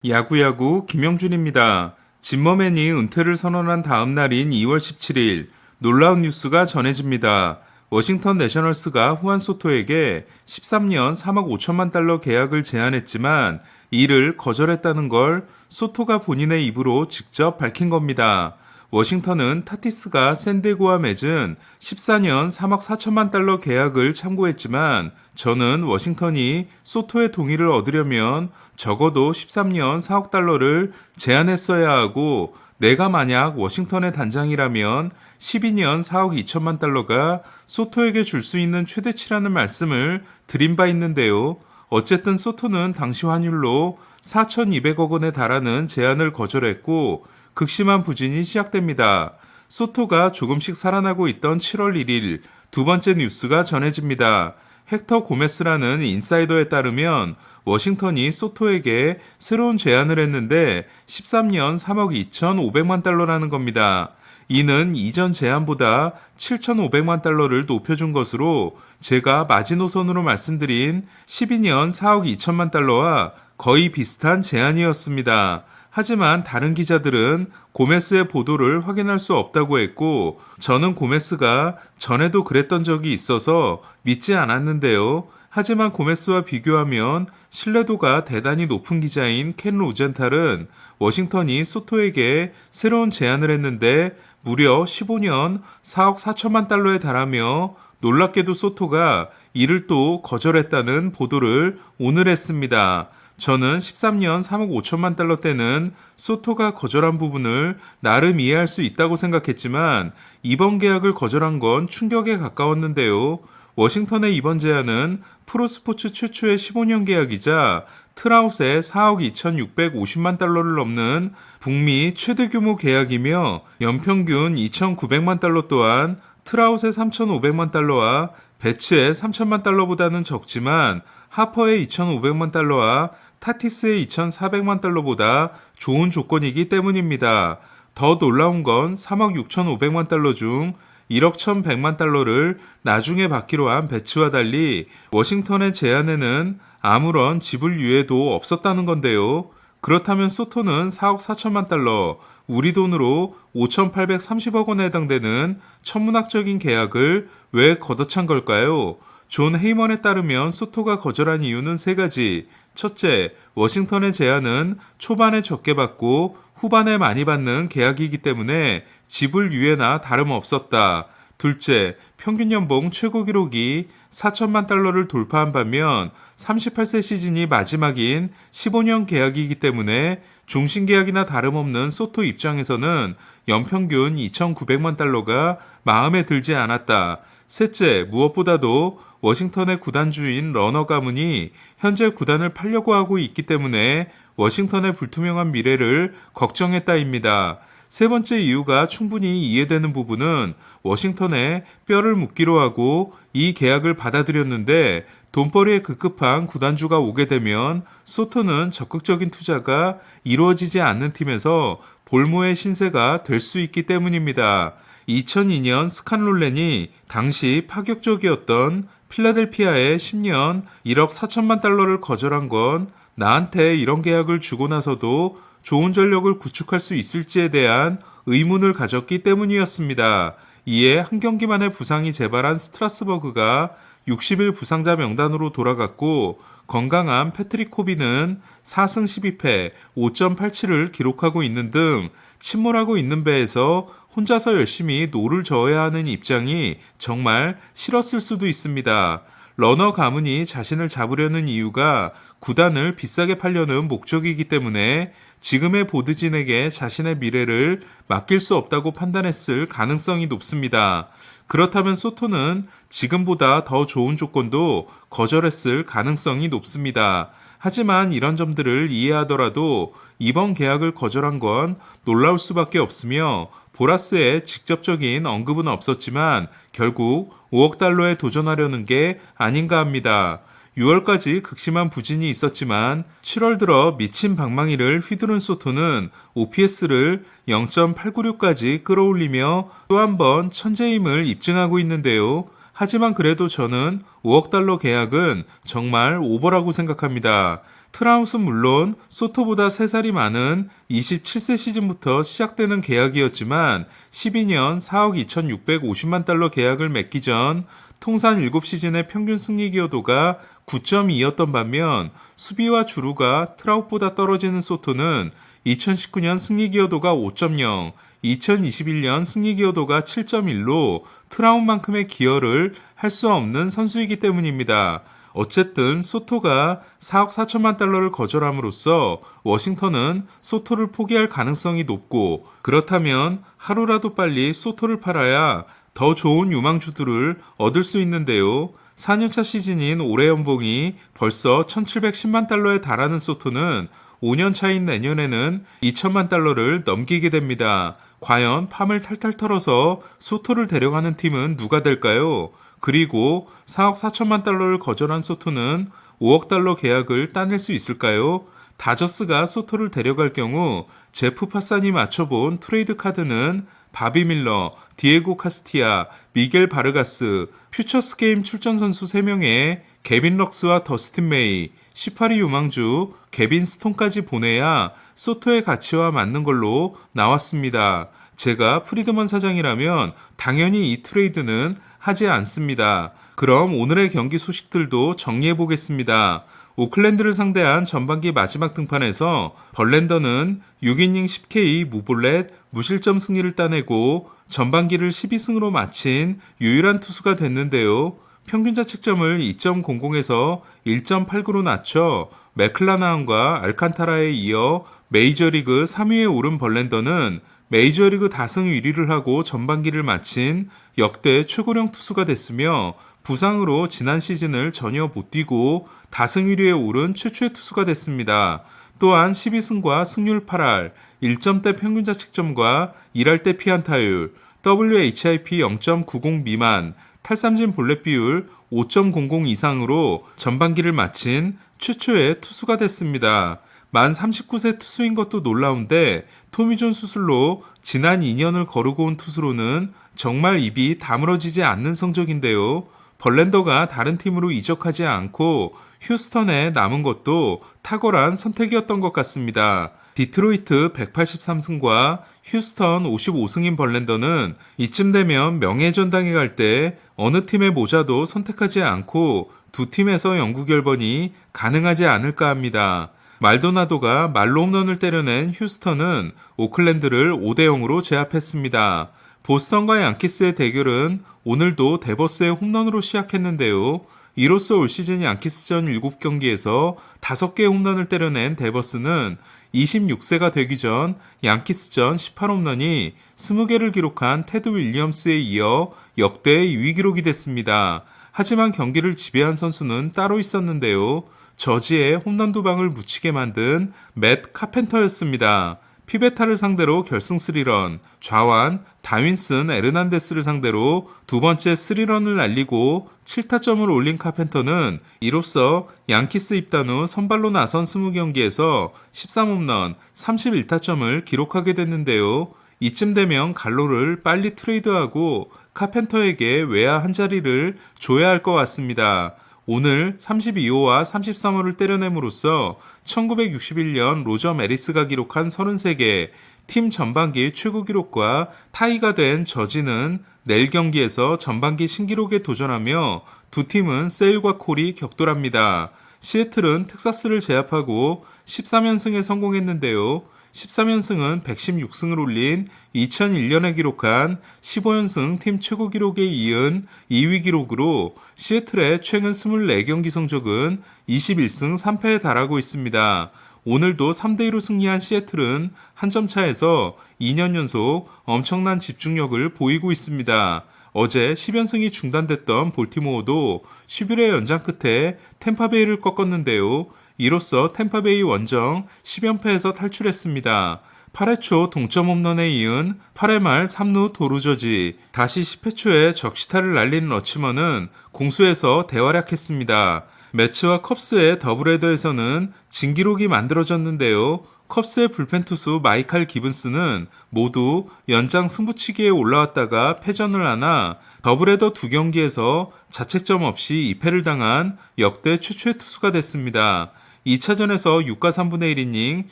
야구야구 김영준입니다. 진머맨이 은퇴를 선언한 다음 날인 2월 17일 놀라운 뉴스가 전해집니다. 워싱턴 내셔널스가 후안 소토에게 13년 3억 5천만 달러 계약을 제안했지만 이를 거절했다는 걸 소토가 본인의 입으로 직접 밝힌 겁니다. 워싱턴은 타티스가 샌디에고와 맺은 14년 3억 4천만 달러 계약을 참고했지만 저는 워싱턴이 소토의 동의를 얻으려면 적어도 13년 4억 달러를 제안했어야 하고 내가 만약 워싱턴의 단장이라면 12년 4억 2천만 달러가 소토에게 줄 수 있는 최대치라는 말씀을 드린 바 있는데요. 어쨌든 소토는 당시 환율로 4,200억 원에 달하는 제안을 거절했고 극심한 부진이 시작됩니다. 소토가 조금씩 살아나고 있던 7월 1일 두 번째 뉴스가 전해집니다. 헥터 고메스라는 인사이더에 따르면 워싱턴이 소토에게 새로운 제안을 했는데 13년 3억 2,500만 달러라는 겁니다. 이는 이전 제안보다 7,500만 달러를 높여준 것으로 제가 마지노선으로 말씀드린 12년 4억 2천만 달러와 거의 비슷한 제안이었습니다. 하지만 다른 기자들은 고메스의 보도를 확인할 수 없다고 했고 저는 고메스가 전에도 그랬던 적이 있어서 믿지 않았는데요. 하지만 고메스와 비교하면 신뢰도가 대단히 높은 기자인 켄 로젠탈은 워싱턴이 소토에게 새로운 제안을 했는데 무려 15년 4억 4천만 달러에 달하며 놀랍게도 소토가 이를 또 거절했다는 보도를 오늘 했습니다. 저는 13년 3억 5천만 달러 때는 소토가 거절한 부분을 나름 이해할 수 있다고 생각했지만 이번 계약을 거절한 건 충격에 가까웠는데요. 워싱턴의 이번 제안은 프로스포츠 최초의 15년 계약이자 트라웃의 4억 2,650만 달러를 넘는 북미 최대 규모 계약이며 연평균 2,900만 달러 또한 트라웃의 3,500만 달러와 배츠의 3,000만 달러보다는 적지만 하퍼의 2,500만 달러와 타티스의 2,400만 달러보다 좋은 조건이기 때문입니다. 더 놀라운 건 3억 6,500만 달러 중 1억 1,100만 달러를 나중에 받기로 한 배츠와 달리 워싱턴의 제안에는 아무런 지불 유예도 없었다는 건데요. 그렇다면 소토는 4억 4천만 달러, 우리 돈으로 5,830억 원에 해당되는 천문학적인 계약을 왜 걷어찬 걸까요? 존 헤이먼에 따르면 소토가 거절한 이유는 세 가지. 첫째, 워싱턴의 제안은 초반에 적게 받고 후반에 많이 받는 계약이기 때문에 지불 유예나 다름없었다. 둘째, 평균 연봉 최고 기록이 4천만 달러를 돌파한 반면 38세 시즌이 마지막인 15년 계약이기 때문에 종신계약이나 다름없는 소토 입장에서는 연평균 2,900만 달러가 마음에 들지 않았다. 셋째, 무엇보다도 워싱턴의 구단주인 러너 가문이 현재 구단을 팔려고 하고 있기 때문에 워싱턴의 불투명한 미래를 걱정했다입니다. 세 번째 이유가 충분히 이해되는 부분은 워싱턴에 뼈를 묻기로 하고 이 계약을 받아들였는데 돈벌이에 급급한 구단주가 오게 되면 소토는 적극적인 투자가 이루어지지 않는 팀에서 볼모의 신세가 될 수 있기 때문입니다. 2002년 스칸롤렌이 당시 파격적이었던 필라델피아의 10년 1억 4천만 달러를 거절한 건 나한테 이런 계약을 주고 나서도 좋은 전력을 구축할 수 있을지에 대한 의문을 가졌기 때문이었습니다. 이에 한 경기만에 부상이 재발한 스트라스버그가 60일 부상자 명단으로 돌아갔고 건강한 패트릭 코비는 4승 12패 5.87을 기록하고 있는 등 침몰하고 있는 배에서 혼자서 열심히 노를 저어야 하는 입장이 정말 싫었을 수도 있습니다. 러너 가문이 자신을 잡으려는 이유가 구단을 비싸게 팔려는 목적이기 때문에 지금의 보드진에게 자신의 미래를 맡길 수 없다고 판단했을 가능성이 높습니다. 그렇다면 소토는 지금보다 더 좋은 조건도 거절했을 가능성이 높습니다. 하지만 이런 점들을 이해하더라도 이번 계약을 거절한 건 놀라울 수밖에 없으며 보라스의 직접적인 언급은 없었지만 결국 5억 달러에 도전하려는 게 아닌가 합니다. 6월까지 극심한 부진이 있었지만 7월 들어 미친 방망이를 휘두른 소토는 OPS를 0.896까지 끌어올리며 또 한 번 천재임을 입증하고 있는데요. 하지만 그래도 저는 5억 달러 계약은 정말 오버라고 생각합니다. 트라웃은 물론 소토보다 3살이 많은 27세 시즌부터 시작되는 계약이었지만 12년 4억 2,650만 달러 계약을 맺기 전 통산 7시즌의 평균 승리 기여도가 9.2였던 반면 수비와 주루가 트라웃보다 떨어지는 소토는 2019년 승리 기여도가 5.0, 2021년 승리 기여도가 7.1로 트라웃만큼의 기여를 할 수 없는 선수이기 때문입니다. 어쨌든 소토가 4억 4천만 달러를 거절함으로써 워싱턴은 소토를 포기할 가능성이 높고, 그렇다면 하루라도 빨리 소토를 팔아야 더 좋은 유망주들을 얻을 수 있는데요. 4년차 시즌인 올해 연봉이 벌써 1,710만 달러에 달하는 소토는 5년 차인 내년에는 2천만 달러를 넘기게 됩니다. 과연 팜을 탈탈 털어서 소토를 데려가는 팀은 누가 될까요? 그리고 4억 4천만 달러를 거절한 소토는 5억 달러 계약을 따낼 수 있을까요? 다저스가 소토를 데려갈 경우 제프 파산이 맞춰본 트레이드 카드는 바비 밀러, 디에고 카스티아, 미겔 바르가스, 퓨처스 게임 출전 선수 3명에 개빈 럭스와 더스틴 메이, 18위 유망주 개빈 스톤까지 보내야 소토의 가치와 맞는 걸로 나왔습니다. 제가 프리드먼 사장이라면 당연히 이 트레이드는 하지 않습니다. 그럼 오늘의 경기 소식들도 정리해 보겠습니다. 오클랜드를 상대한 전반기 마지막 등판에서 벌랜더는 6이닝 10K 무볼넷 무실점 승리를 따내고 전반기를 12승으로 마친 유일한 투수가 됐는데요. 평균 자책점을 2.00에서 1.89로 낮춰 맥클라나한과 알칸타라에 이어 메이저리그 3위에 오른 벌랜더는 메이저리그 다승 1위를 하고 전반기를 마친 역대 최고령 투수가 됐으며, 부상으로 지난 시즌을 전혀 못 뛰고 다승 1위에 오른 최초의 투수가 됐습니다. 또한 12승과 승률 8할, 1점대 평균 자책점과 1할 때 피안타율, WHIP 0.90 미만, 탈삼진 볼넷 비율 5.00 이상으로 전반기를 마친 최초의 투수가 됐습니다. 만 39세 투수인 것도 놀라운데 토미존 수술로 지난 2년을 거르고 온 투수로는 정말 입이 다물어지지 않는 성적인데요. 벌랜더가 다른 팀으로 이적하지 않고 휴스턴에 남은 것도 탁월한 선택이었던 것 같습니다. 디트로이트 183승과 휴스턴 55승인 벌랜더는 이쯤 되면 명예전당에 갈 때 어느 팀의 모자도 선택하지 않고 두 팀에서 영구 결번이 가능하지 않을까 합니다. 말도나도가 말로 홈런을 때려낸 휴스턴은 오클랜드를 5대0으로 제압했습니다. 보스턴과 양키스의 대결은 오늘도 데버스의 홈런으로 시작했는데요. 이로써 올 시즌 양키스전 7경기에서 5개의 홈런을 때려낸 데버스는 26세가 되기 전 양키스전 18홈런이 20개를 기록한 테드 윌리엄스에 이어 역대 2위 기록이 됐습니다. 하지만 경기를 지배한 선수는 따로 있었는데요. 저지에 홈런 2방을 묻히게 만든 맷 카펜터였습니다. 피베타를 상대로 결승 3런, 좌완 다윈슨 에르난데스를 상대로 두 번째 3런을 날리고 7타점을 올린 카펜터는 이로써 양키스 입단 후 선발로 나선 20경기에서 13홈런 31타점을 기록하게 됐는데요. 이쯤 되면 갈로를 빨리 트레이드하고 카펜터에게 외야 한 자리를 줘야 할 것 같습니다. 오늘 32호와 33호를 때려냄으로써 1961년 로저 메리스가 기록한 33개, 팀 전반기 최고 기록과 타이가 된 저지는 내일 경기에서 전반기 신기록에 도전하며 두 팀은 세일과 콜이 격돌합니다. 시애틀은 텍사스를 제압하고 13연승에 성공했는데요. 13연승은 116승을 올린 2001년에 기록한 15연승 팀 최고 기록에 이은 2위 기록으로 시애틀의 최근 24경기 성적은 21승 3패에 달하고 있습니다. 오늘도 3대2로 승리한 시애틀은 한 점 차에서 2년 연속 엄청난 집중력을 보이고 있습니다. 어제 10연승이 중단됐던 볼티모어도 11회 연장 끝에 템파베이를 꺾었는데요. 이로써 템파베이 원정 10연패에서 탈출했습니다. 8회 초 동점 홈런에 이은 8회 말 3루 도루저지, 다시 10회 초에 적시타를 날린 러치먼은 공수에서 대활약했습니다. 매츠와 컵스의 더블헤더에서는 진기록이 만들어졌는데요. 컵스의 불펜 투수 마이칼 기븐스는 모두 연장 승부치기에 올라왔다가 패전을 하나 더블헤더 2경기에서 자책점 없이 2패를 당한 역대 최초의 투수가 됐습니다. 2차전에서 6과 3분의 1이닝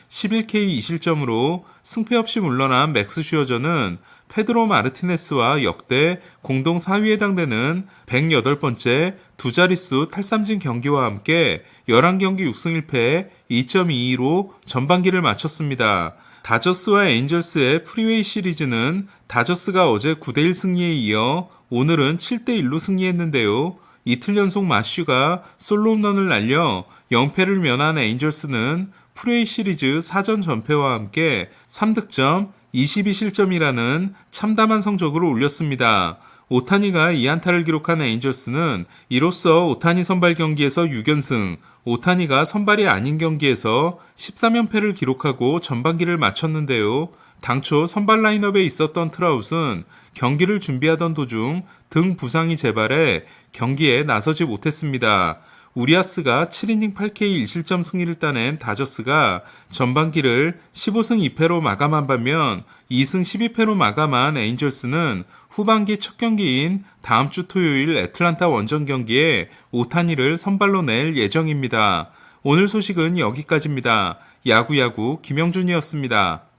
11K 2실점으로 승패 없이 물러난 맥스 슈어저는 페드로 마르티네스와 역대 공동 4위에 해당되는 108번째 두 자릿수 탈삼진 경기와 함께 11경기 6승 1패 2.22로 전반기를 마쳤습니다. 다저스와 에인절스의 프리웨이 시리즈는 다저스가 어제 9대1 승리에 이어 오늘은 7대1로 승리했는데요. 이틀 연속 마슈가 솔로 홈런을 날려 0패를 면한 에인절스는 프리웨이 시리즈 4전 전패와 함께 3득점 22실점이라는 참담한 성적을 올렸습니다. 오타니가 2안타를 기록한 에인절스는 이로써 오타니 선발 경기에서 6연승, 오타니가 선발이 아닌 경기에서 13연패를 기록하고 전반기를 마쳤는데요. 당초 선발 라인업에 있었던 트라웃은 경기를 준비하던 도중 등 부상이 재발해 경기에 나서지 못했습니다. 우리아스가 7이닝 8K 1실점 승리를 따낸 다저스가 전반기를 15승 2패로 마감한 반면 2승 12패로 마감한 에인절스는 후반기 첫 경기인 다음 주 토요일 애틀란타 원정 경기에 오타니를 선발로 낼 예정입니다. 오늘 소식은 여기까지입니다. 야구야구 김영준이었습니다.